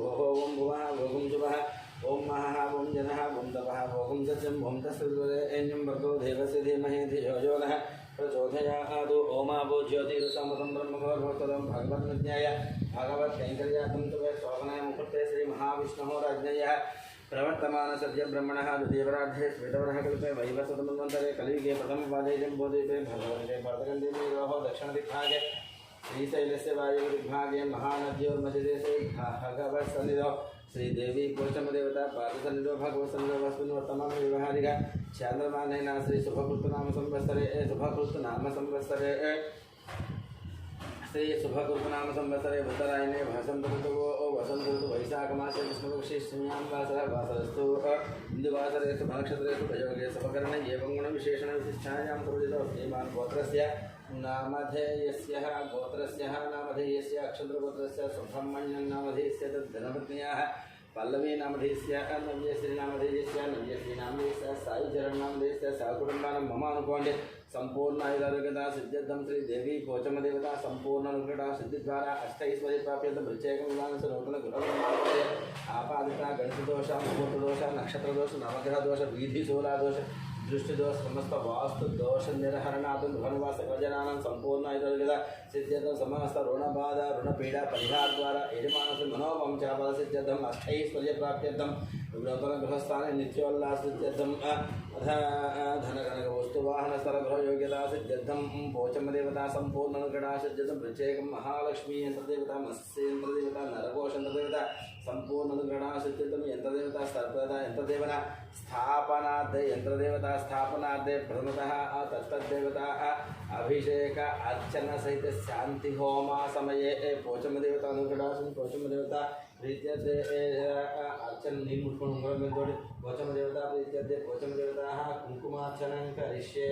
भोः ओं भुवः भोगुं जुवः ओं महः ओं जनः ओं तपः भोगुं सत्यं ओं तस्सवितुर्वरेण्यं भर्गो देवस्य धीमहि धियो यो नः प्रचोदयात् ओमावो ज्योतिरुतमतं ब्रह्मभवत्वदं भगवद्विज्ञाय भगवत्कैङ्कर्यार्थं तवे शोभनाय मुहूर्ते श्रीमहाविष्णोः राज्ञयः प्रवर्तमान सद्य ब्रह्मणः द्वितीयपरार्धे श्वेतवरः कल्पे वैवस्वतमन्वन्तरे कलियुगे प्रथमपादे जम्बोद्वीपे भगवते भरतखण्डे दक्षिणदिग्भागे श्रीशैलस्य वायुर्दिग्भागे महानद्योर्मध्यदेशे भगवत्सन्निधौ श्रीदेवी कोशमदेवता पादसन्निधौ भगवत्सन्निधौ वस्मिन् वर्तमान व्यवहारिका चान्द्रमानेन श्री शुभकृतनाम संवत्सरे श्री शुभकृतनाम संवत्सरे उत्तरायणे वसंत ऋतु वैशाखमासे विष्णुपक्षीष्टम्यां वासरस्तु हिन्दुवासरे शुभनक्षत्रेषु प्रयोगे शुभकर्णे एवं गुणविशेषणविशिष्टायां प्रवृत्तौ श्रीमान् गोत्रस्य नामधेयस्य अक्षत्रगोत्रस्य सुब्रह्मण्यं नामधेयस्य तद्धनपत्न्याः पल्लवी नामधेयस्य नव्यश्रीनामधेयस्य नव्यश्रीनामधेयस्य सायुचरणनामधेयस्य सहकुटुम्बानां मम अनुकोण्डे संपूर्ण आयुरारोग्यता सिद्ध्यर्थं श्रीदेवी कोचमदेवता संपूर्ण अनुग्रहता सिद्धिद्वारा अष्टैश्वर्य प्राप्यर्थं प्रत्येकविधानस्य नूतनगृहनिर्माणस्य आपादिता गणितदोष मुहूर्तदोष नक्षत्रदोष नवग्रहदोष वीधिशूलादोष दृष्टिदोष समस्त वास्तु दोष निर्हरणार्थं भगवान् सर्वजनानां संपूर्ण आयुरारोग्यता सिद्ध्यर्थं समस्त ऋणबाधा ऋणपीडा परिहार द्वारा यजमानस्य मनोवाञ्छाफल सिद्ध्यर्थं अष्टैश्वर्य प्राप्यर्थं नूतनगृहस्थाने नित्योल्लास सिद्ध्यर्थं धनकनकवस्तुवाहन सरगृहयोग्यता सिद्ध्यर्थं पोचमदेवता संपूर्ण अनुग्रहणा सिद्ध्यर्थं प्रत्येकं महालक्ष्मी यन्त्रदेवता मत्स्येन्द्रदेवता नरकोशेन्द्रदेवता संपूर्ण अनुग्रहणा सिद्ध्यर्थं यन्त्रदेवता सर्वदा यन्त्रदेवता स्थापनार्थे प्रथमतः तत्तद्देवता अभिषेक अर्चन सहित शांति होम समये पोचमदेवता अनुग्रहणा पोचमदेवता प्रीत्यर्थे अर्चन नीमुट्कुंकुममेतोडि पोचमदेवता प्रीत्यर्थे पोचमदेवताः कुंकुमार्चनं करिष्ये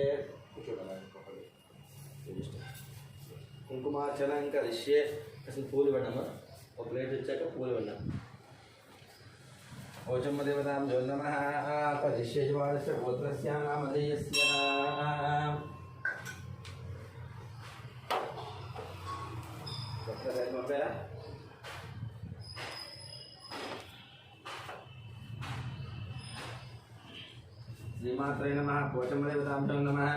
कुंकुमार्चनं करिष्ये असल पूरी वर्णम और प्लेट इच्छा पूरी वर्णम पोचमदेवतां जो नमः करिष्ये शिवास्य गोत्रस्य नामधेयस्य श्रीमात्रे नमः पोचमदेवतां जो नमः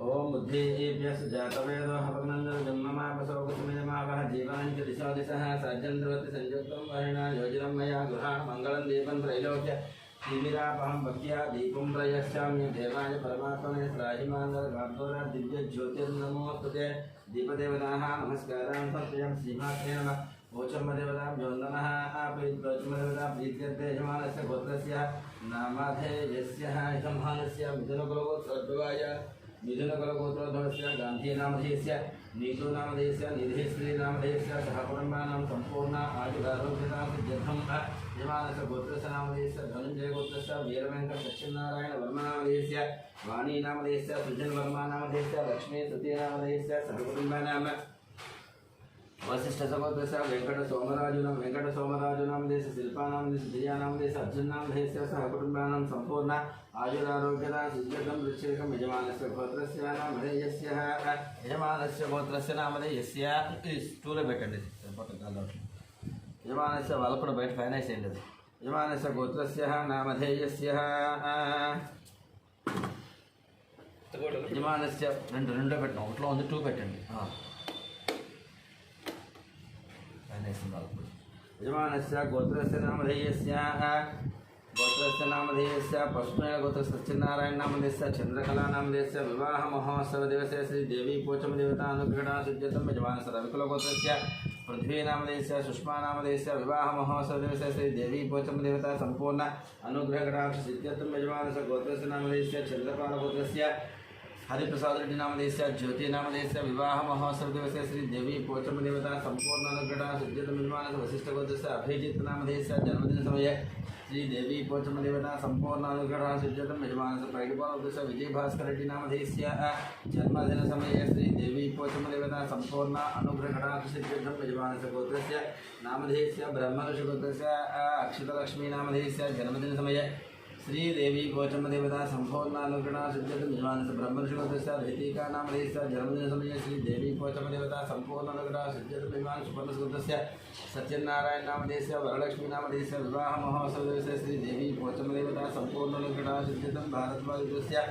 ओम बुद्धिभ्यः जातवेदो हवनन्दं जन्ममापसौकुसुमेमावः जीवाञ्च दिशो दिशः सज्जन्द्रवति संयुक्तं वर्णा योजितं मया गृहाण मङ्गलं दीपं त्रैलोक्य तिमिरापहं भक्त्या दीपं प्रयच्छामि देवाय परमात्मने त्राहिमान्दर्गार्धोरा दिव्यज्योतिर्नमोस्तुते दीपदेवताः नमस्कारान् समर्पयामि श्रीमात्रे नमः पोचमदेवतां जो नमः पोचमदेवता प्रीत्यर्थे यजमानस्य गोत्रस्य नामधेयस्य यजमानस्य मिथुनकुलगोत्रोद्भवाय मिथुनकुलगोत्रोद्भवस्य गान्धीनामधेयस्य नीतूनामधेयस्य निधिश्रीनामधेयस्य सहकुटुम्बानां सम्पूर्ण आयुरारोग्यता सिद्ध्यर्थं यजमानस्य गोत्रस्य नामधेयस्य धनुञ्जयगोत्रस्य वीरवेङ्कटसत्यनारायणवर्मनामधेयस्य वाणीनामधेयस्य सुजनवर्मानामधेयस्य लक्ष्मी तृतीयनामधेयस्य सहकुटुम्बानां वसिष्ठसगोत्रस्य वेङ्कटसोमराजुनामधेयस्य शिल्पानामधेयस्य दियानामधेयस्य अर्जुननामधेयस्य सहकुटुम्बानां सम्पूर्ण आयुरारोग्यता सिद्ध्यर्थं वृक्षेकं यजमानस्य गोत्रस्य नामधेयस्य स्टूल పెట్టండి యజమానस्य వాళ్ళ కూడా బయట ఫైన్ వేసేయండి యజమానस्य गोत्रस्य नामधेयस्य యజమానस्य రెండు పెట్టండి ఒకటిలో ఉంది 2 పెట్టండి यजमानस्य गोत्रस्य नामधेयस्य गोत्रस्य नामधेयस्य पशुमेल गोत्रस्य सत्यनारायण नामधेयस्य चंद्रकला नामधेयस्य विवाह महोत्सव दिवसे श्री देवी पोचम देवता अनुग्रहणा सिद्ध्यर्थं यजमानस्य रविकुल गोत्रस्य पृथ्वी नामधेयस्य सुष्मा नामधेयस्य विवाह महोत्सव दिवसे श्री देवी पोचम देवता संपूर्ण अनुग्रहणा सिद्ध्यर्थं यजमानस्य गोत्रस्य नामधेयस्य चंद्रपाल गोत्रस्य हरिप्रसाद रेड्डी नामधेयस्य ज्योति नामधेयस्य विवाह महोत्सव दिवसे श्री देवी पोचम देवता संपूर्ण अनुग्रहणा सिद्ध्यर्थं यजमानस्य वशिष्ठ गोत्रस्य अभिजित नामधेयस्य जन्मदिन समये श्री देवी पोचम देवता संपूर्ण अनुग्रहणा सिद्ध्यर्थं यजमानस्य पैडुपाल गोत्रस्य विजय भास्कर रेड्डी नामधेयस्य जन्मदिन समये श्री देवी पोचम देवता संपूर्ण अनुग्रहणा सिद्ध्यर्थं यजमानस्य गोत्रस्य नामधेयस्य ब्रह्मऋषि गोत्रस्य अक्षितलक्ष्मी नामधेयस्य जन्मदिन समये श्री देवी पोचम देवता संपूर्ण अनुग्रहणा सिद्ध्यर्थं यजमानस्य ब्रह्मऋषि गोत्रस्य ऋतिका नामधेयस्य जन्मदिन समये श्री देवी पोचम देवता संपूर्ण अनुग्रहणा सिद्ध्यर्थं यजमानस्य सुपर्ण गोत्रस्य सत्यनारायण नामधेयस्य वरलक्ष्मी नामधेयस्य विवाह महोत्सव दिवसे श्री देवी पोचम देवता संपूर्ण अनुग्रहणा सिद्ध्यर्थं भारद्वाज गोत्रस्य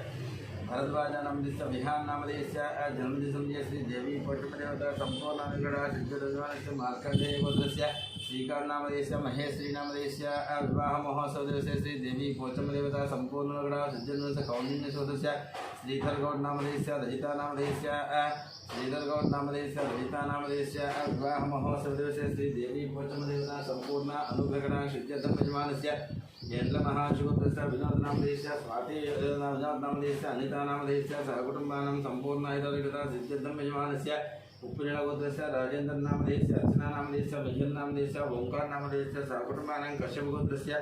भरद्वाज नामधेयस्य विहान नामधेयस्य जन्मदिन समये श्री देवी पोचम देवता संपूर्ण अनुग्रहणा सिद्ध्यर्थं यजमानस्य मार्कण्डेय गोत्रस्य श्रीकांत नामधेयस्य महेश्वरी नामधेयस्य विवाह महोत्सव दिवसे श्री देवी पोचम देवता संपूर्ण अनुग्रहणा सिद्ध्यर्थं कौंडिन्य गोत्रस्य श्रीधर गौड़ नामधेयस्य रजिता नामधेयस्य विवाह महोत्सव दिवसे श्री देवी पोचम देवता संपूर्ण अनुग्रहणा सिद्ध्यर्थं यजमानस्य यंत्र महाशिवोत्रस्य विनोद नामधेयस्य स्वाति विनोद नामधेयस्य अनिता नामधेयस्य सहकुटुम्बानां संपूर्ण ऐश्वर्यता सिद्ध्यर्थं यजमानस्य उप्पिनेळ गोत्रस्य राजेन्द्र नामधेयस्य अर्चना नामधेयस्य मिहिर नामधेयस्य ओंकार नामधेयस्य सहकुटुम्बानां कश्यप गोत्रस्य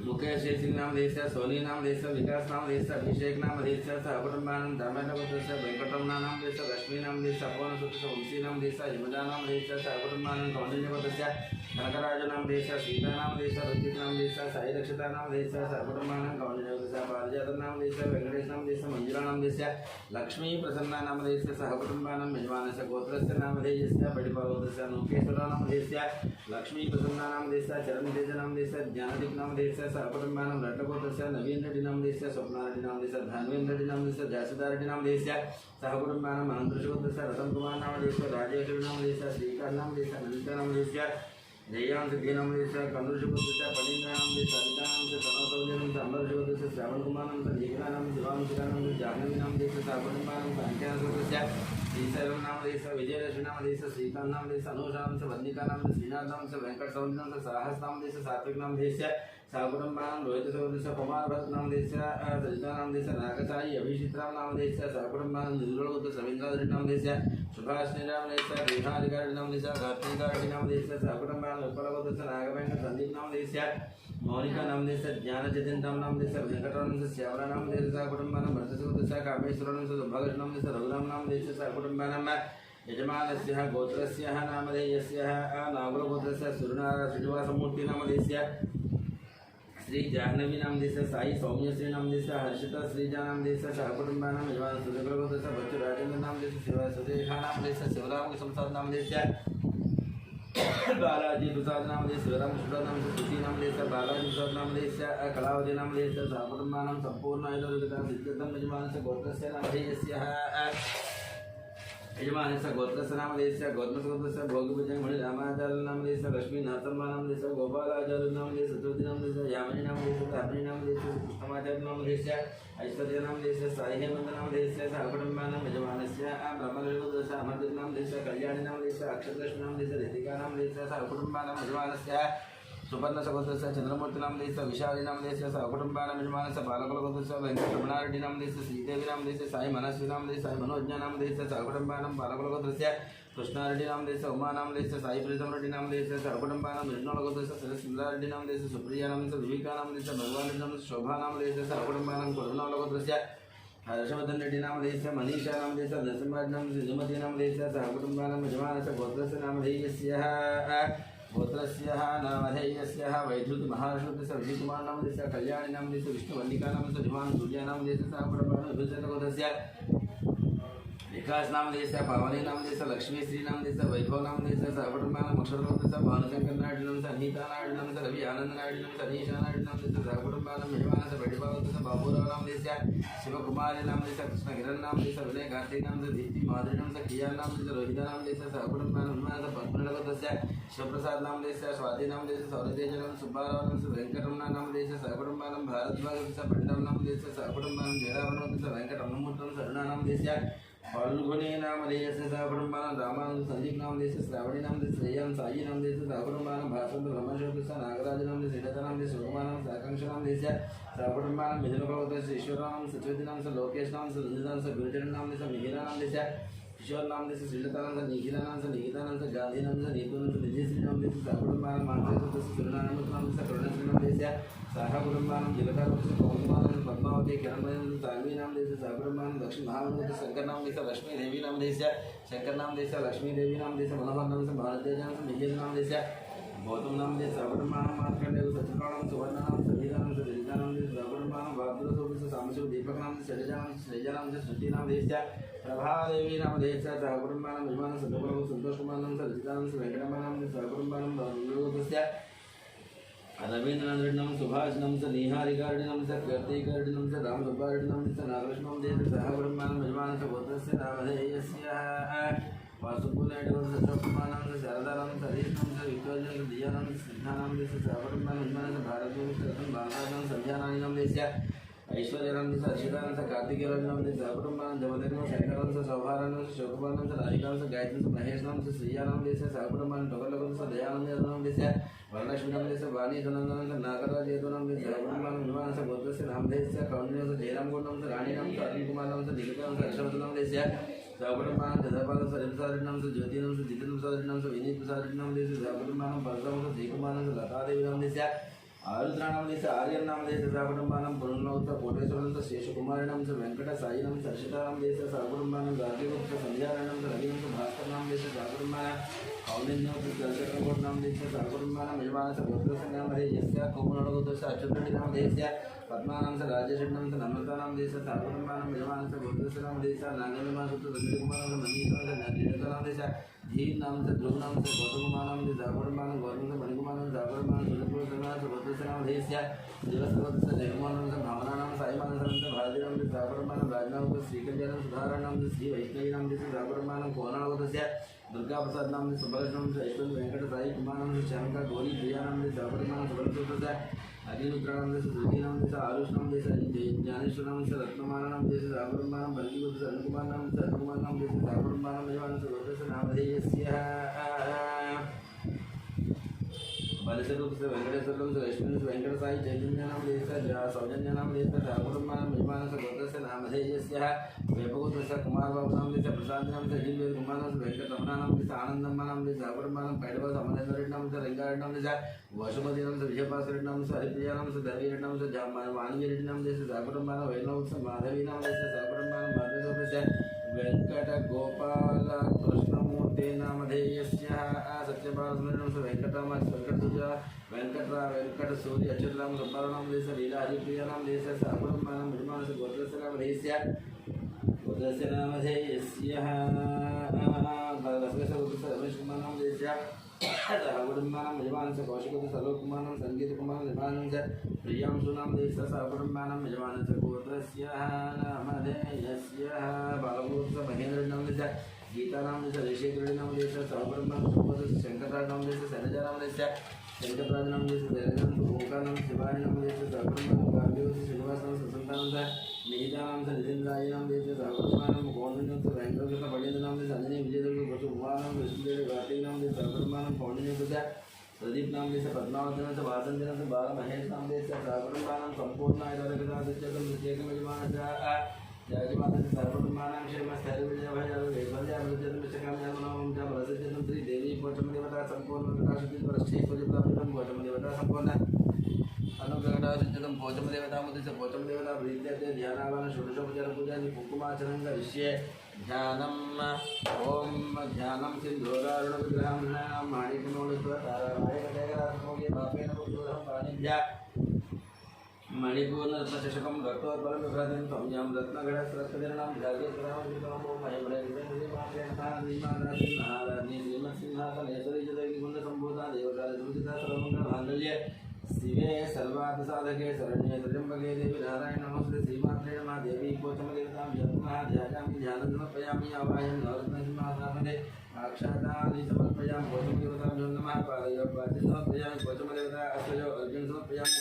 मुकेश सिंह नामधेयस्य सोनी नामधेयस्य विकास नामधेयस्य अभिषेक नामधेयस्य सहकुटुम्बानां दामेट गोत्रस्य वेंकटरमण नामधेयस्य लक्ष्मी नामधेयस्य अपोनसुतस्य वंशी नामधेयस्य हिमजा नामधेयस्य सहकुटुम्बानां कौंडिन्य गोत्रस्य कनकराज नामधेयस्य सीता नामधेयस्य ऋतिक नामधेयस्य साई रक्षिता नामधेयस्य सहकुटुम्बानां कौंडिन्य गोत्रस्य पारिजात नामधेयस्य वेंकटेश नामधेयस्य मंजुला नामधेयस्य लक्ष्मी प्रसन्ना नामधेयस्य सहकुटुम्बानां यजमानस्य गोत्रस्य नामधेयस्य पडिपाल गोत्रस्य नौकेश्वर नामधेयस्य लक्ष्मी प्रसन्ना नामधेयस्य चरण तेज नामधेयस्य ज्ञानदीप नामधेयस्य सहकुटुम्बानां रट्टगोत्रस्य नवीन रेड्डी नामधेयस्य स्वप्ना रेड्डी नामधेयस्य धन्वेन्द्र रेड्डी नामधेयस्य जयसुधा रेड्डी नामधेयस्य सहकुटुम्बानां अनंतऋषि गोत्रस्य रतन कुमार नामधेयस्य राजेश्वरी नामधेयस्य श्रीकांत नामधेयस्य नंदिता नामधेयस्य जयां सिद्धि नामधेयस्य कनुषि गोत्रस्य पलिंगा नामधेयस्य सरिता नामधेयस्य तनोसौर्य नामधेयस्य अमरषि गोत्रस्य श्रावण कुमार नामधेयस्य दीघ्ना नामधेयस्य शिवांशिका नामधेयस्य जाह्नवी नामधेयस्य सहकुटुम्बानां सांख्यान गोत्रस्य श्रीशैलम नामधेयस्य विजयलक्ष्मी नामधेयस्य श्रीकांत नामधेयस्य अनुषा नामधेयस्य वंदिका नामधेयस्य श्रीनाथ नामधेयस्य वेंकट सौंदर्य नामधेयस्य साहस नामधेयस्य सात्विक नामधेयस्य सहकुटुम्बानां रोहित सौंदर्यस्य कुमार भरत नामधेयस्य सरिता नामधेयस्य नागसाई अभिषित्राम नामधेयस्य सहकुटुम्बानां निर्मल गोत्रस्य रवीन्द्र नामधेयस्य सुभाष नामधेयस्य रेहाधिकारी नामधेयस्य कार्तिकारी नामधेयस्य सहकुटुम्बानां उत्पल गोत्रस्य नागवेंकट संदीप नामधेयस्य मौनिका नामधेयस्य ज्ञानचेतन नामधेयस्य वेंकटरमण श्यामला नामधेयस्य सहकुटुम्बानां भरतस्य गोत्रस्य कामेश्वर नामधेयस्य दुर्भागेश नामधेयस्य रघुराम नामधेयस्य सहकुटुम्बानां यजमानस्य गोत्रस्य नामधेयस्य नागुल गोत्रस्य सूर्यनारायण श्रीनिवासमूर्ति नामधेयस्य श्री जाह्नवी नामधेयस्य साई सौम्यश्री नामधेयस्य हर्षिता श्रीजा नामधेयस्य सहकुटुम्बानां यजमान सूर्यकुल गोत्रस्य बच्चू राजेंद्र नामधेयस्य सुरेखा नामधेयस्य शिवराम संसार नामधेयस्य बालाजी प्रसाद नामधेयस्य शिवराम शुक्ला नामधेयस्य सुधी नामधेयस्य बालाजी प्रसाद नामधेयस्य कलावती नामधेयस्य सहकुटुम्बानां संपूर्ण ऐश्वर्यता सिद्ध्यर्थं यजमानस्य गोत्रस्य नामधेयस्य यजमानस्य गोत्रस्य नामधेयस्य गोत्रस्य भोगविजय मणि रामाचार्य नामधेयस्य लक्ष्मी नाथम्मा नामधेयस्य गोपालाचार्य नामधेयस्य ज्योति नामधेयस्य यामिनी नामधेयस्य धामिनी नामधेयस्य कृष्णमाचार्य नामधेयस्य ऐश्वर्य नामधेयस्य साई हेमंत नामधेयस्य सहकुटुम्बानां यजमानस्य ब्रह्मदेवस्य अमरदीप नामधेयस्य कल्याणी नामधेयस्य अक्षरलक्ष्मी नामधेयस्य ऋतिका नामधेयस्य सहकुटुम्बानां यजमानस्य सुपर्ण गोत्रस्य चंद्रमूर्ति नामधेयस्य विशाली नामधेयस्य सहकुटुम्बानां यजमानस्य बालकुल गोत्रस्य वेंकटरमण रेड्डी नामधेयस्य श्रीदेवी नामधेयस्य साई मनस्वी नामधेयस्य साई मनोज्ञा नामधेयस्य सहकुटुम्बानां बालकुल गोत्रस्य कृष्णा रेड्डी नामधेयस्य उमा नामधेयस्य साई प्रीतम रेड्डी नामधेयस्य सहकुटुम्बानां विष्णुल गोत्रस्य सुरेंद्र रेड्डी नामधेयस्य सुप्रिया नामधेयस्य विविका नामधेयस्य भगवान रेड्डी नामधेयस्य शोभा नामधेयस्य सहकुटुम्बानां कुरुनाल गोत्रस्य हर्षवर्धन रेड्डी नामधेयस्य मनीषा नामधेयस्य नरसिंह नामधेयस्य सुमति नामधेयस्य सहकुटुम्बानां यजमानस्य गोत्रस्य नामधेयस्य गोत्रस्य नामधेयस्य वैद्युति महाराष्ट्रस्य विजयकुमार नामधेयस्य कल्याणी नामधेयस्य विष्णुवल्लिका नामधेयस्य दिवान सूर्या नामधेयस्य सहकुटुम्बानां विभूषण गोत्रस्य विकास नाम देश पावनी नाम देश लक्ष्मी श्री नाम देश वैभव नाम देश सहकुटुंबानं अक्षरनाम देश भानुशंकर नायडू नाम देश अनीता नायडू नाम देश रवि आनंद नायडू नाम देश अनीशा नायडू नाम देश सहकुटुंबानं यजमान बैठबाव देश बाबूराव नाम देश शिवकुमारी नाम देश कृष्ण किरण नाम देश विनय कार्तिक नाम देश दीप्ति माधुरी नाम देश किया नाम देश रोहिता नाम देश सहकुटुंबानं हनुमान पद्मनगर देश शिवप्रसाद नाम देश स्वाति नाम देश सौरतेज नाम सुब्बाराव नाम देश वेंकटरमण नाम देश सहकुटुंबानं भारद्वाज देश पंडम नाम देश सहकुटुंबानं जयरामन देश वेंकटरमणमूर्ति शरणा नाम देश फाल्गुनी नाम देश सहकुटुंबानं रामानंद संजीव नाम देश श्रावणी नाम देश श्रेयम साई नाम देश सहकुटुंबानं भास्वत ब्रह्मशोक नागराज नाम देश श्रीलता नाम देश शिवकुमार साकांक्ष नाम देश सहकुटुंबानं मिथुनभवत ईश्वर नाम सचवती नाम से लोकेश नाम से रंजित नाम से गुरुचरण नाम देश मिहिरा नाम देश किशोर नाम देश श्रीलता नाम से निखिला नाम से निकिता नाम से गांधी नाम से नीतू नाम से विजय श्री नाम देश सहकुटुंबानं मानसिक सुरनारायण नाम देश करुणश्री नाम देश सहकुटुंबानं जिलका नाम से कौमुदी पद्मावती किरणमय सान्वी नाम देश सहकुटुंबानं दक्षिण महामंत्र शंकर नाम देश लक्ष्मी देवी नाम देश शंकर नाम देश लक्ष्मी देवी नाम देश मनोहर नाम से भारत नाम से मिहिर नाम देश गौतम नाम देश सहकुटुंबानं मार्कंडेय सत्यकाम सुवर्ण नाम से वीरा नाम से ललिता नाम देश सहकुटुंबानं भाद्र स्वरूप से सामशिव दीपक नाम से शैलजा नाम से श्रेजा नाम से श्रुति नाम देश प्रभादेवी नाम देश सहकुटुंबानं विमान संतोष संतोष कुमार नाम से रचिता नाम से वेंकटरमण नाम से सहकुटुंबानं देश रवींद्र नाम नाम सुभाष नाम से निहारी गार्डी नाम से कीर्ति गार्डी नाम से राम सुब्बारेड्डी नाम से नागेश नाम देश सहकुटुंबानं यजमान से गोत्रस्य नामधेयस्य वासुपुनायडू नाम से अशोक नाम से शारदा नाम से हरीश नाम से विक्टोरिया नाम से दिया नाम से सिद्धा नाम देश सहकुटुंबानं यजमान से भारत नाम बांका नाम संध्या नाम देश ऐश्वर्या नाम देश अर्षिता नाम से कार्तिक नाम देश सहकुटुंबानं जमदग्नि नाम शंकर नाम से सौभारा नाम से शिवकुमार नाम से राधिका नाम से गायत्री से महेश नाम से श्रिया नाम देश सहकुटुंबानं टोकरलगुन से दयानंद नाम देश वरलक्ष्मी नाम देश वाणी धनंद नाम से नागराज येदु नाम देश सहकुटुंबानं विमान से गोत्रस्य नाम देश कौंडिन्य से जयराम गौड़ नाम से रानी नाम से अरुण कुमार नाम से निकिता नाम से हर्षवर्धन नाम देश सहकुटुंबानं जयपाल से प्रसाद नाम से ज्योति नाम से जितेंद्र प्रसाद नाम से विनीत प्रसाद नाम देश सहकुटुंबानं परशुराम से जयकुमार नाम से लता देवी नाम देश आरुद्रा नाम देश आर्यन नाम देश सहकुटुंबानं पुरुणौत कोटेश्वर से शेषकुमारी नाम से वेंकट साई नाम से हर्षिता नाम देश सहकुटुंबानं गार्गी से संध्या नाम से रवि नाम से भास्कर नाम देश सहकुटुंबानं कौंडिन्य से चंद्रकोट नाम देश सहकुटुंबानं यजमान से गोत्रस्य नाम देश कोमलगोत्र से अच्युतरेड्डी नाम देश पद्मा नाम से राजेश नाम से नम्रता नाम देश सहकुटुंबानं यजमान से गोत्रस्य नाम देश नागेन्द्र सुत रंजित कुमार नाम से मनीषा नाम से नरेन्द्र नाम देश धीर नाम से ध्रुव नाम से गौतम कुमार नाम से सहकुटुंबानं गौतम से मणिकुमार नाम से सहकुटुंबानं सुरपुर नाम से गोत्रस्य नाम देश देवस्थान से जयकुमार नाम से भावना नाम साई नाम से भारती नाम से सहकुटुंबानं राजनाम से श्रीकल्याण सुधारण नाम से श्री वैष्णवी नाम से सहकुटुंबानं कोणागोत्रस्य दुर्गा प्रसाद नाम से सुभद्र नाम से ऐश्वर्य वेंकट साई कुमार नाम से श्यामका गौरी प्रिया नाम से सहकुटुंबानं सुभद्र अग्निरुद्र नाम से सुधृति नाम से आरुष नाम से ज्ञानेश्वर नाम से रत्नमाला नाम से सहकुटुंबानं बल्कि अनुकुमार नाम से अनुकुमार नाम से सहकुटुंबानं यजमान से गोत्रस्य नामधेयस्य बालेश्वर से वेंकटेश्वर से लक्ष्मी से वेंकट साई चैतन्य नाम देश सौजन्य नाम देश सहकुटुंबानं यजमान से गोत्रस्य नामधेयस्य वैभवगोत्र से कुमार बाबू नाम देश प्रसाद नाम से अजित कुमार नाम से वेंकटरमण नाम देश आनंदम्मा नाम देश सहकुटुंबानं पैडवा अमरेंद्र नाम से रंगारेड्डी नाम देश वसुमती नाम से विजयपाल नाम से हरिप्रिया नाम से धरवी नाम से मानवी रेड्डी नाम देश सहकुटुंबानं वैष्णव से माधवी नाम देश सहकुटुंबानं माधवी से वेंकट गोपाल कृष्णमूर्ति नामधेयस्य सत्यपाल से वेंकटराम वेंकटदुजा वेंकट सूर्य अच्युतराम सुब्बाराव नाम देश लीला हरिप्रिया नाम देश सहकुटुंबानं यजमान से गोत्रस्य नामधेयस्य रमेश कुमार नाम देश सहकुटुंबानं यजमान से कौशिक सलोक कुमार नाम संगीत कुमार यजमान से प्रियांशु नाम देश सहकुटुंबानं यजमान से गोत्रस्य नामधेयस्य बालगोत्र महेंद्र नाम देश गीता नाम देश ऋषिकेश नाम देश सहकुटुंबानं शंकरराज नाम देश शैलजा नाम देश शंकरराज नाम देश जयराम ओंकार नाम शिवानी नाम देश सहकुटुंबानं गांधी श्रीनिवास नाम सुसंता नाम से निहिता नाम से नितिन राय नाम देश सहकुटुंबानं कौंडिन्य से वेंकटेश्वर बलिंद्र नाम देश अंजनी विजयदुर्ग वसुकुमार नाम विष्णुदेव कार्तिक नाम देश सहकुटुंबानं कौंडिन्य से प्रदीप नाम देश पद्मावती नाम से वासंती नाम से बाला महेश नाम देश सहकुटुंबानं संपूर्ण यजमान सहकुटुंबानं क्षेम स्थैर्य विजय भय वैभव श्री देवी गौतम देवता संपूर्ण गौतम देवता संपूर्ण अनुग्रहण गौतम देवता मुद्दे गौतम देवता प्रीत्य ध्यान षोडशोपचार पूजा कुंकुमाचरण करिष्ये ध्यानम ओम ध्यानम सिंधुरारुण विग्रहं माणिकमौलिस्व तारामायकटेकरात्मोगे पापेन पुरुषं पाणिभ्या मणिपूर्णरत्नचषकं रक्तोत्पलं विभ्रतं त्वं यं रत्नगणस्रक्तजननं जागेन्द्रामो श्रीमत्सिंहासनेश्वरीजगुन्दसम्भूता देवकालसमुचिता सर्वमङ्गलमाङ्गल्ये शिवे सर्वार्थसाधके शरण्ये त्र्यम्बके देवी नारायण नमस्ते श्रीमात्रे नमः देवी कोचमदेवतां जन्मः ध्यायामि ध्यानं समर्पयामि आवाहयामि नवरत्नसिंहासनापदे साक्षादानि समर्पयामि कोचमदेवतां नमः पादयो पाद्य समर्पयामि कोचमदेवता अश्वयो अर्जुन समर्पयामि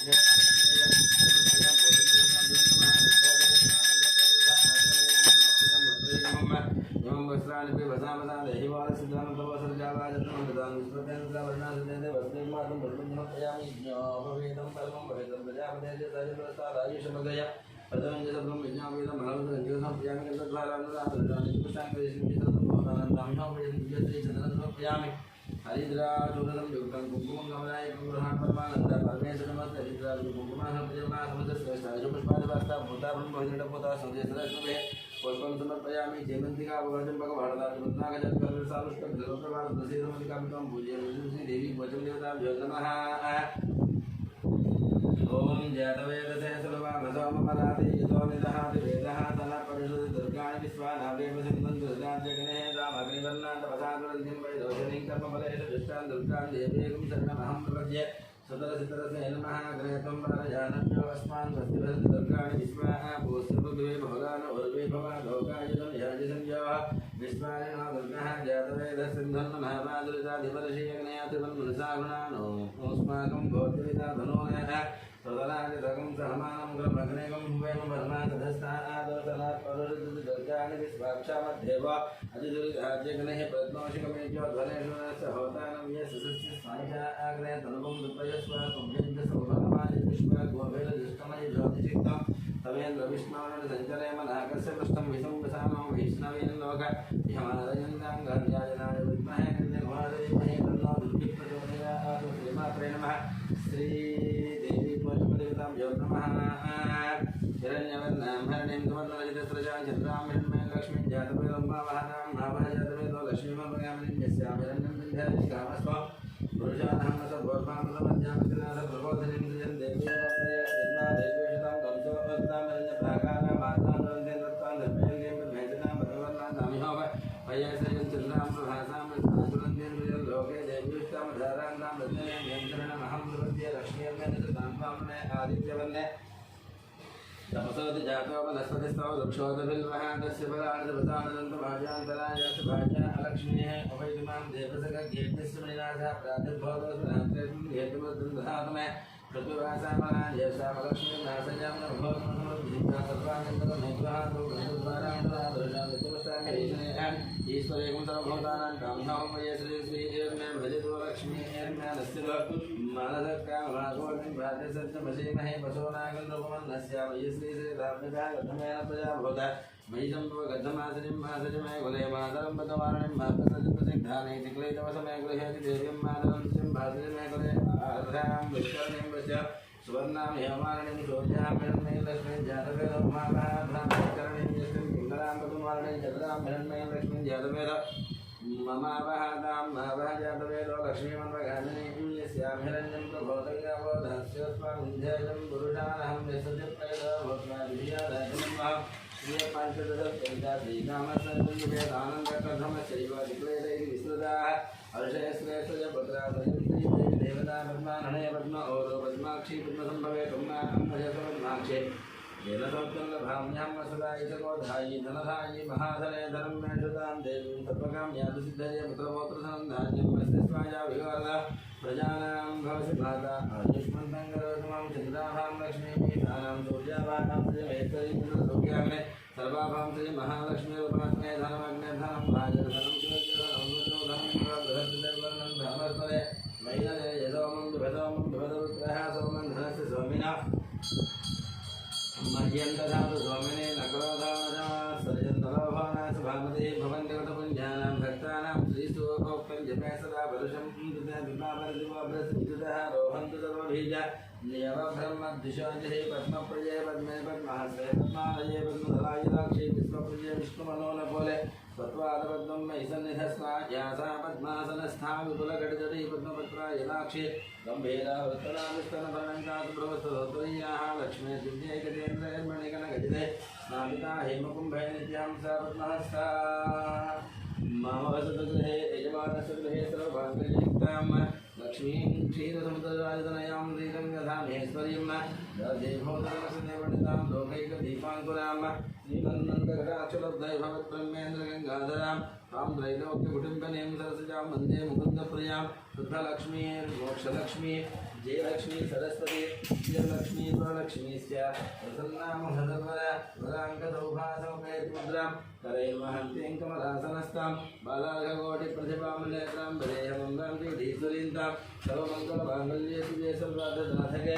हरिद्राचूर्णं युक्तं कुङ्कुमं गमनायकं गृहान् परमानन्द परमेश्वरमस्ते हरिद्राचूर्णं कुङ्कुमं समर्पयामि भूताभं भोजनपोता सन्देशरश्मे पुष्पं समर्पयामि जयमन्तिकावचं भगवान् देवी वचन देवता नमः ओम जयतवेदसे सुलभामसोमपराति यतो निदहाति वेदः तनः परिषदि दुर्गाणि विश्वानावेव सिन्धुं दुर्गाद्यगणे रामग्निवर्णान्तपसादुरन्धिं वै दोषणीं कर्मफलेषु दुष्टान् दुर्गान् देवीगुं शरणमहं प्रपद्ये सुतरसितरसे नमः ग्रहत्वं परजानभ्यो अस्मान् स्वस्तिभरति दुर्गाणि विश्वाः भूस्त्रिपृथिवे भोगान उर्वे भवा लोकायुधं याजिसंयोः विश्वानि नो दुर्गः जयतवेदसिन्धन्मनःपादुरिताधिपरशीयग्नयातिवन्मनसा गुणानोऽस्माकं भोतिविदा धनोनयः सदनादितकं सहमानं ग्रमग्नेकं हुवेम परमासदस्तादोतनात् परुषदुर्गाणि विश्वाक्षामध्येव अतिदुरिताज्यग्नेः प्रत्नोषिकमेज्यो ध्वनेश्वरस्य होतानं ये सुसस्य स्वामिषाग्ने तनुकं दुर्पयस्व कुम्भेन्द्रसौभगमानि पुष्पगोभेदुष्टमयि ज्योतिषिक्तं तवेन्द्रविष्णोर्न सञ्चरेम नागस्य पृष्ठं विसंवसामो वैष्णवेन लोक हिमालयन्दाङ्गर्यायनाय विद्महे कन्यकुमारीमहे तन्नो दुर्गिः प्रचोदयात् श्रीमात्रे नमः श्रीदेवी पोषमदेवतां यो नमः हिरण्यवर्णां हरणीं सुवर्णरजितस्रजां चन्द्रां हिरण्मयं लक्ष्मीं जातवेदं मावहनां मावह जातवेदो लक्ष्मीमर्मगामिनीं यस्यां हिरण्यं विन्ध्यानि कामस्व पुरुषाणां सद्वर्मामृतमध्यामकृनाथ प्रबोधिनीं द्रियं देवीं देवीषतां कंसोपस्तां हिरण्यप्राकारां मातां नन्देन्द्रत्वां धर्मयन्तीं मेजनां भगवन्नां दामिहोव पयसयं चन्द्रां प्रभासां साधुनन्देन्द्रियं लोके देवीष्टां धारां रत्नयं यन्त्रणमहं प्रपद्ये लक्ष्मीर्मेनतां वामने आदित्यवर्णे तपसोति जातो वनस्पतिस्तव वृक्षोदबिल्वः तस्य फलानिदपसानदन्तभाजान्तरायस्य भाजा अलक्ष्मीः अवैतमां देवसखगेभ्यस्य मणिनाथः प्रातिर्भवतोस्मरान्तेऽस्मिन् हेतुमद्दं दधातु मे पृथ्वीवासामनान्येषामलक्ष्मीं नासयां नभोत्मनोर्विधिता सर्वानन्दमेग्रहातो गन्धद्वारान्तराधुरां ईश्वरेकं सर्वभूतानां काम्यामये श्री श्रीर्मे भजतो लक्ष्मीर्मे मानसकामहागोर्मिं भाग्यसत्यमसीमहे वसोनागन्धपमन्नस्यामयि श्रीश्रीराम्यः गतमेन प्रजा भवता मयि सम्भवगद्धमासनिं मासजमे कुले मातरं पदवारणिं मार्गसजप्रसिद्धानेति क्लेशवसमे गृहेति देवीं मातरं श्रीं भासजमे कुले आर्द्रां विष्करणीं वच सुवर्णां हेमारणीं शोच्यां हिरण्मयीं लक्ष्मीं जातवेदं महाभाधाकरणीं यस्मिं पिङ्गलां पदवारणीं चतुरां हिरण्मयीं लक्ष्मीं जातवेद ममावहादां मावह जातवेदो लक्ष्मीमन्वगामिनीं यस्यां हिरण्यं प्रभोतयावोधस्योस्मान् विन्ध्यजं पुरुषानहं यशस्यप्रयदा भूत्वा विधियादायजन्मः श्रियपाञ्चदशैकादीनामसंवेदानन्दकथमश्चैव दिक्लेदैः विस्तृताः हर्षयश्रेष्ठय पुत्रादयन्त्री देवता पद्मानने पद्म ओरो पद्माक्षी पद्मसम्भवे तुम्नाहम्भजसपद्माक्षे देवसौत्यल्लभाम्यां वसुदायितकोधायि धनधायि महाधने धनं मे श्रुतां देवीं सर्वकाम्यादिसिद्धये पुत्रपौत्रधनं धान्यं वस्तिस्वाया विवादा प्रजानां भवसि माता आयुष्मन्तं करोतु मां चन्द्राभां लक्ष्मीपीठानां सूर्याभां श्रियमेश्वरीं सौख्याग्ने सर्वाभां श्री महालक्ष्मीरूपात्मे धनमग्ने धनं राजधनं शिवज्योधनं बृहद्वर्णं धर्मस्मरे वैनदे यशोमं विभदवृत्रः सोमं धनस्य स्वामिना मह्यन्तधातु स्वामिने नकरोधानसर्जन्तलोभानां सुभामते भवन्त्यगतपुञ्जानां भक्तानां श्रीसुखोक्तं जपे सदा वरुषं विमापरदिवभ्रस्विदुतः रोहन्तु सर्वबीज नियमब्रह्मद्विषोजहे पद्मप्रिये पद्मे पद्महस्ते पद्मालये पद्मधरायुधाक्षे विश्वप्रिये विष्णुमनोनकोले तत्वादपद्मं मयि सन्निधस्वा यासा पद्मासनस्था विपुलघटजटी पद्मपत्रा यदाक्षे गम्भीरावृत्तनाभिस्तनभरणङ्कातुभ्रवस्तदोत्तरीयाः लक्ष्मी दिव्यैकजेन्द्रयर्मणिकनगजिते स्नापिता हेमकुम्भे नित्यां सा पद्महस्ता मम वसतु गृहे यजमानस्य गृहे सर्वभाग्ययुक्तां लक्ष्मीं क्षीरसमुद्रराजतनयां श्रीरङ्गधामेश्वर्यं दधे भवतमसदेवनितां लोकैकदीपाङ्कुरां श्रीमन्नन्दकटाक्षलब्धैभवत्ब्रह्मेन्द्रगङ्गाधरां तां त्रैलोक्यकुटुम्बनीं सरसजां वन्दे मुकुन्दप्रियां शुद्धलक्ष्मी मोक्षलक्ष्मी जयलक्ष्मी सरस्वती विजयलक्ष्मी स्वलक्ष्मीश्च प्रसन्नामहदवराङ्कसौभासौकैर्मुद्रां करैर्वहन्तीं कमलासनस्तां बालाघकोटिप्रतिभां नेत्रां बलेहमङ्गां श्रीधीश्वरीन्तां सर्वमङ्गलमाङ्गल्ये शिवे सर्वार्थसाधके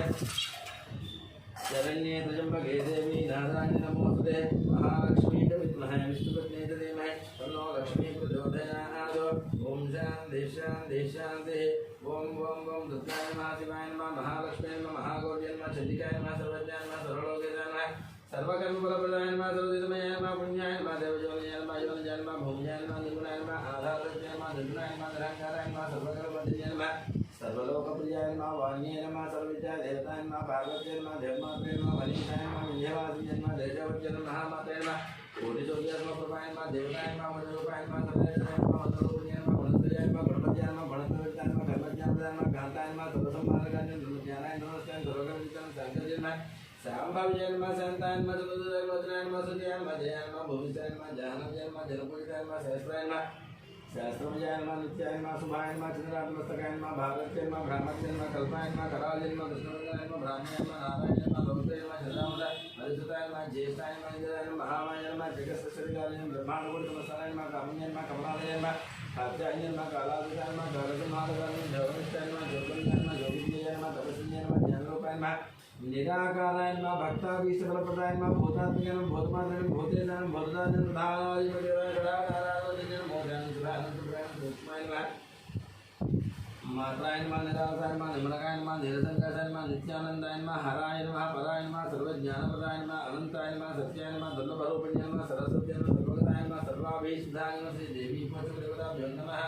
शरण्ये त्र्यम्बके देवी नारायणि नमोस्तुते महालक्ष्मी च विद्महे विष्णुपत्नी च धीमहि तन्नो लक्ष्मी प्रचोदयात् ॐ शान्तिः शान्तिः शान्तिः ॐ दुर्गाय नमः शिवाय नमः महालक्ष्मी नमः महागौर्यै नमः चण्डिकाय नमः सर्वज्ञाय नमः सर्वलोकेशाय नमः सर्वकर्मफलप्रदाय नमः सर्वदितमयाय नमः पुण्याय नमः देवयोनियाय नमः योनिजाय नमः भूमिजाय नमः निर्गुणाय नमः आधारज्ञाय नमः निर्गुणाय नमः निरङ्काराय नमः सर्वकर्मवर्धिन्याय नमः सर्वलोकप्रियाय नमः वाण्ये नमः सर्वविद्याय देवताय नमः पार्वत्यै नमः देवमात्रे नमः वनिताय नमः विन्ध्यवासिन्यै नमः देशवज्यै नमः महामात्रे नमः कोटिचौर्याय नमः प्रभाय नमः देवताय नमः वज्ररूपाय नमः सर्वज्ञाय नमः वज्ररूपिण्याय नमः गुणत्रयाय नमः गणपत्याय नमः गणप्रविताय नमः धर्मज्ञानप्रदाय नमः कान्ताय नमः सर्वसंहारकाय नमः ज्ञानाय नमस्ते सर्वकर्मविदाय शङ्कराय नमः शाम्भाविजय नमः शान्ताय नमः चतुर्दशवचनाय नमः सुजयाय नमः जयाय नमः भूमिजाय नमः जहानव्याय नमः जनपूजिताय नमः सहस्राय नमः शास्त्रमयाय नमः नित्याय नमः शुभाय नमः चन्द्रात्मस्तकाय नमः भारत्यै नमः ब्राह्मण्याय नमः कल्पाय नमः कराय नमः कृष्णवदनाय नमः ब्राह्मणाय नमः नारायणाय नमः लोकाय नमः चन्द्रावताय हरिसुताय नमः ज्येष्ठाय नमः इंद्राय नमः महामाय नमः जगत्सृष्टिकाय नमः ब्रह्माण्डकोटितमस्ताय नमः कामन्याय नमः कमलालयाय नमः कात्याय नमः कालादिताय नमः कालसंहारकाय नमः जगन्निष्ठाय नमः ज्योतिर्मयाय नमः ज्योतिर्मयाय नमः तपस्विन्याय नमः ज्ञानरूपाय नमः निराकाराय नमः भक्ताभीष्टफलप्रदाय नमः भूतात्मकाय नमः भूतमात्राय नमः भूतेनाय नमः भूतदानन्दाय मात्राय नमः निराकाराय नमः निमलकाय नमः निरसंकाशाय नमः नित्यानन्दाय नमः हराय नमः पराय नमः सर्वज्ञानप्रदाय नमः अनन्ताय नमः सत्याय नमः दुर्लभरूपिण्याय नमः सरस्वत्याय नमः सर्वगताय नमः सर्वाभीष्टदाय नमः श्रीदेवी देवताभ्यो नमः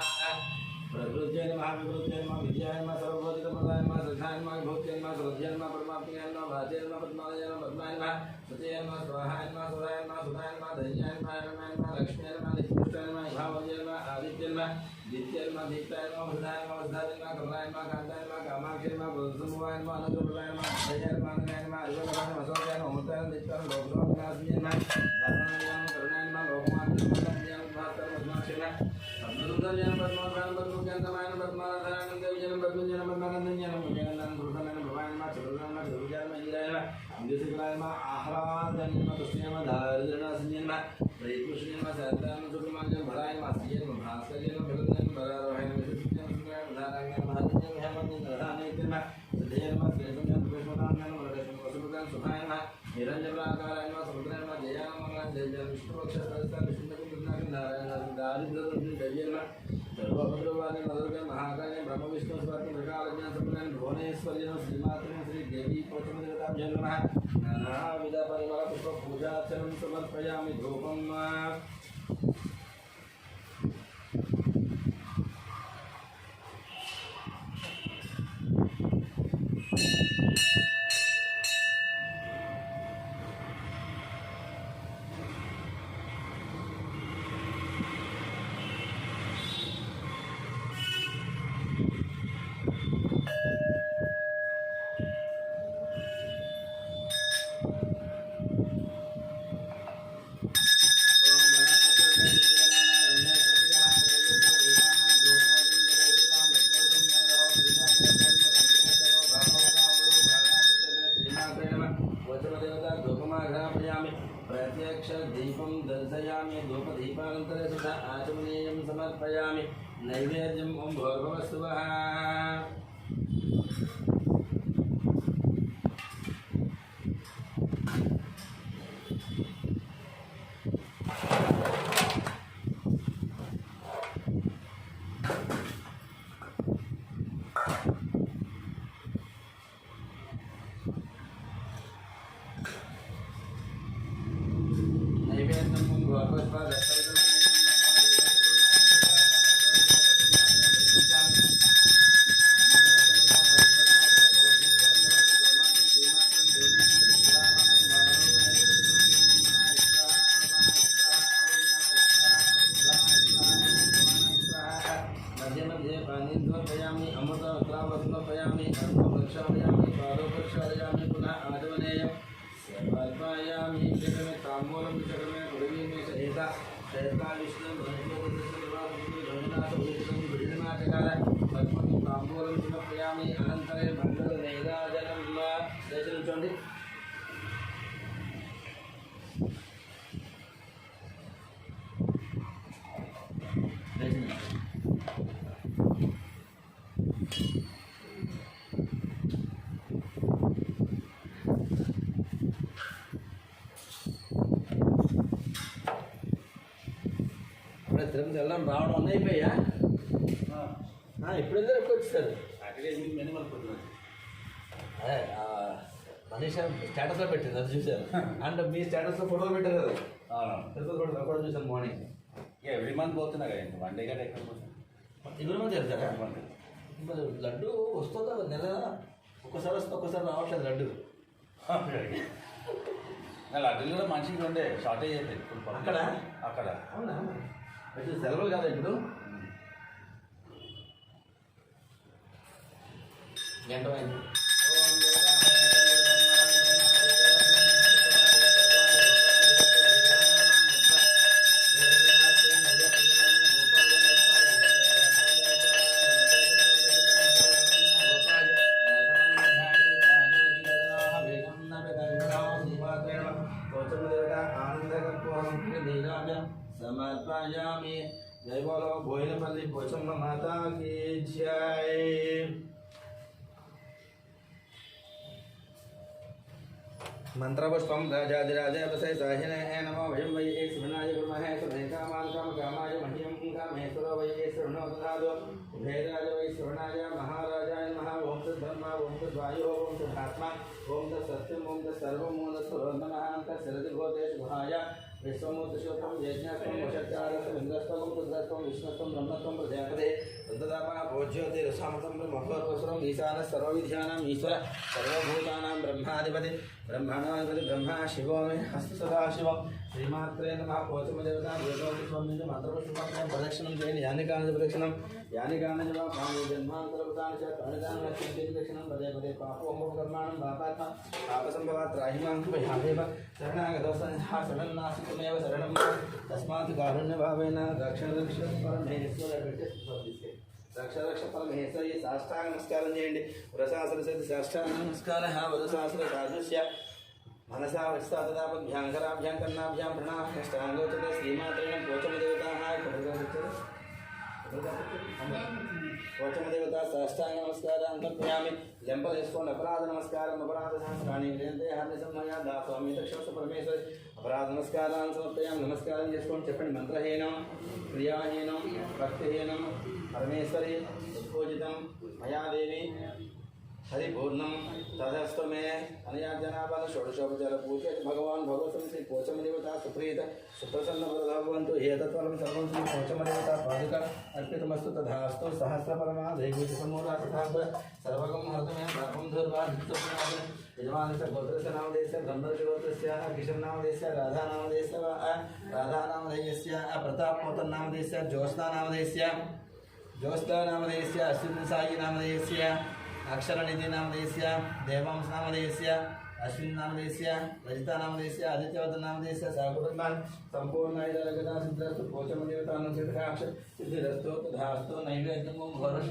प्रकृत्यै नमः विकृत्यै नमः विद्याय नमः सर्वभूतितमदाय नमः सखाय नमः विभूत्यै नमः श्रद्धाय नमः परमात्मने नमः भात्यै नमः पद्माय नमः पद्माय नमः सत्याय नमः स्वाहाय नमः सुधाय नमः सुधाय नमः धन्याय नमः रमाय नमः लक्ष्म्याय नमः निष्कृष्टाय नमः भावजय नमः आदित्याय नमः दित्याय नमः दीप्ताय नमः वृद्धाय नमः वृद्धाय नमः कमलाय नमः कान्ताय नमः कामाख्याय नमः प्रसन्नवाय नमः अनुग्रहप्रदाय नमः अभयाय नमः अनन्याय नमः अरिवलभाय नमः अशोकाय नमः अमृताय नमः नित्याय नमः लोकलोकनाशिन्याय नमः धर्माय नमः करुणाय नमः लोकमात्रे नमः ज्ञान भास्कर पद्माक्षय नमः पद्मसुन्दराय नमः पद्मोद्धान पद्मज्ञानतमाय नमः पद्माराधनानन्दविजयं पद्मजनं पद्मानन्दज्ञानं विजयनन्दनं दुर्गमनं भवाय नमः चतुर्गणं नमः चतुर्भुजाय नमः इंद्राय नमः इंद्रशिखराय नमः आह्लादाय नमः कृष्णाय नमः दारिद्र्यनाशिन्याय नमः प्रेतकृष्णाय नमः सहस्राय नमः सुब्रह्मण्यं भराय नमः श्रिये नमः भास्कराय नमः भगवन्तं भरारोहाय नमः विष्णुं सुन्दराय उदाराय नमः महादेवाय हेमन्तं दधानाय नमः सिद्धये नमः श्रेयसंज्ञं पुष्पदानाय नमः वरदं वसुदां सुभाय नमः निरञ्जनाकाराय नमः समुद्राय नमः जयाय नमः जय विष्णुपक्षसहस्रं विष्णुपक्षं नारायण दारिद्र्यं जय नमः सर्वभद्रवाणी मधुर्गं महाकाय ब्रह्म विष्णु स्वाति मृगालज्ञान संपन्न भुवनेश्वर्य श्रीमात्रे श्री देवी पौत्रदेवताभ्यो नमः नानाविध परिमल पुष्प पूजार्चनं समर्पयामि धूपं प्रत्यक्ष दीपं दर्शयामि धूपदीपानन्तरे सुधा आचमनीयं समर्पयामि नैवेद्यम् ॐ भोर्भवस्तुवः नैवेद्यं ॐ भोर्भवस्तुवः समर्पयामि प्रक्षालयामि पादौ प्रक्षालयामि पुनः आचमनेयं समर्पयामि चक्रमे ताम्बूलं चक्रमे उदगीमे सहिता शयता विष्णु भजनाथकाल पद्मं ताम्बूलं समर्पयामि अनन्तरे मण्डलनैराजनं दर्शनिंचोंడి తిరుమల వెళ్ళడం రావడం అన్నీ అయిపోయా ఇప్పుడు ఎందుకు ఎక్కువ వచ్చేసారు అదే మనీష స్టేటస్లో పెట్టింది అది చూశారు అండ్ మీ స్టేటస్లో ఫోటోలు పెట్టారు కదా తిరుపతి ఫోటో కూడా చూసాను మార్నింగ్ ఎవ్రీ మంత్ పోతున్నా కదా వన్ డే కంటే ఎక్కడ పోతున్నా ఎవ్రీ మంత్ వెళ్తారా మరి లడ్డు వస్తుందా నెల ఒక్కసారి వస్తే ఒక్కసారి రావట్లేదు లడ్డు లడ్డూలు కూడా మంచిగా ఉండే షార్టేజ్ అయితే అక్కడ అక్కడ అవునా అయితే సెలవులు కదా ఇప్పుడు గంట అయింది समर्पयामि जय बोलो भोजनपल्ली पोचम्मा माता की जय मंत्रपुष्पं राजाधिराजाय वसै साहिनः नमो वयं वै एक सुनाय गुरुमहे सुने कामान् कामकामाय मह्यं कामेश्वरो वै एक सुनो ददातु भेदाय वै सुनाय महाराजाय नमः ओं तद्ब्रह्मा ओं तद्वायुः ओं तदात्मा ओं तत्सत्यं ओं तत्सर्वं ओं तत्सर्वं नमः तत्सर्वभूतेषु गुहाय विश्वमूर्तिशोकं यज्ञस्त्वं वशत्कारस्त्वं इन्द्रस्त्वं रुद्रस्त्वं विष्णुस्त्वं ब्रह्मस्त्वं प्रजापते तद्दापः भोज्योतिरसामतं ब्रह्मस्वरं ईशानः सर्वविद्यानाम् ईश्वर सर्वभूतानां ब्रह्माधिपति ब्रह्माणाधिपति ब्रह्मा शिवो मे हस्त सदा शिवं श्रीमात्रे नमः पोचमदेवता वेदोक्तं मंत्रपुष्पं प्रदक्षिणं चेयंడి यानि कानि प्रदक्षिणं यानि कानि च पापानि जन्मान्तरकृतानि च प्रणितानि लक्ष्यन्ते प्रदक्षिणं पदे पदे पापोपकर्माणं पापात्मा पापसम्भवात् त्राहिमां भयामेव शरणागतो सन्निधा शरणनासितमेव शरणं तस्मात् कारुण्यभावेन रक्ष परमेश्वर रक्ष परमेश्वर ये साष्टांग नमस्कार చేయండి వరసాసన సతి సాష్టాంగ నమస్కారః వరసాసన సాధుస్య मनसा वस्ता तदाभ्यां कराभ्यां कर्णाभ्यां प्रणाष्टांगोचते श्रीमात्रेण पोचमदेवताः पोचमदेवता साष्टांग नमस्कारान् कर्पयामि लंपल वेसुकोंडि अपराध नमस्कारम् अपराध सहस्राणि क्रियन्ते हर्निसम्मया दास्वामि दक्षिण परमेश्वर अपराध नमस्कारान् समर्पयामि नमस्कारं చేసుకోండి చెప్పండి మంత్రహీనం క్రియాహీనం భక్తిహీనం परमेश्वरी उत्पूजितं मया देवी हरिपूर्णं तदस्तु मे अनयाजनापन षोडशोपचार पूज्य भगवान् भगवतं श्री पोचमदेवता सुप्रीत सुप्रसन्न भवन्तु एतत्फलं सर्वं श्री पोचमदेवता पादुका अर्पितमस्तु तथास्तु सहस्रपरमा दैवूतसमूला तथा सर्वगं महत्वमेव पापं धूर्वान् यजमानस्य गोत्रस्य नामधेयस्य ब्रह्मर्षिगोत्रस्य किशन्नामधेयस्य राधानामधेयस्य राधानामधेयस्य प्रतापमोत्तरनामधेयस्य ज्योत्स्नानामधेयस्य ज्योत्स्नानामधेयस्य अश्विनसायी नामधेयस्य अक्षरनिधि नामधेयस्य देवांश नामधेयस्य अश्विन नामधेयस्य रजिता नामधेयस्य आदित्यवर्धन नामधेयस्य सहकुटुम्बान् सम्पूर्णैरगता सिद्धस्तु पोचमदेवतानुसिद्धाक्ष सिद्धिरस्तु तथास्तु नैवेद्यं घोरः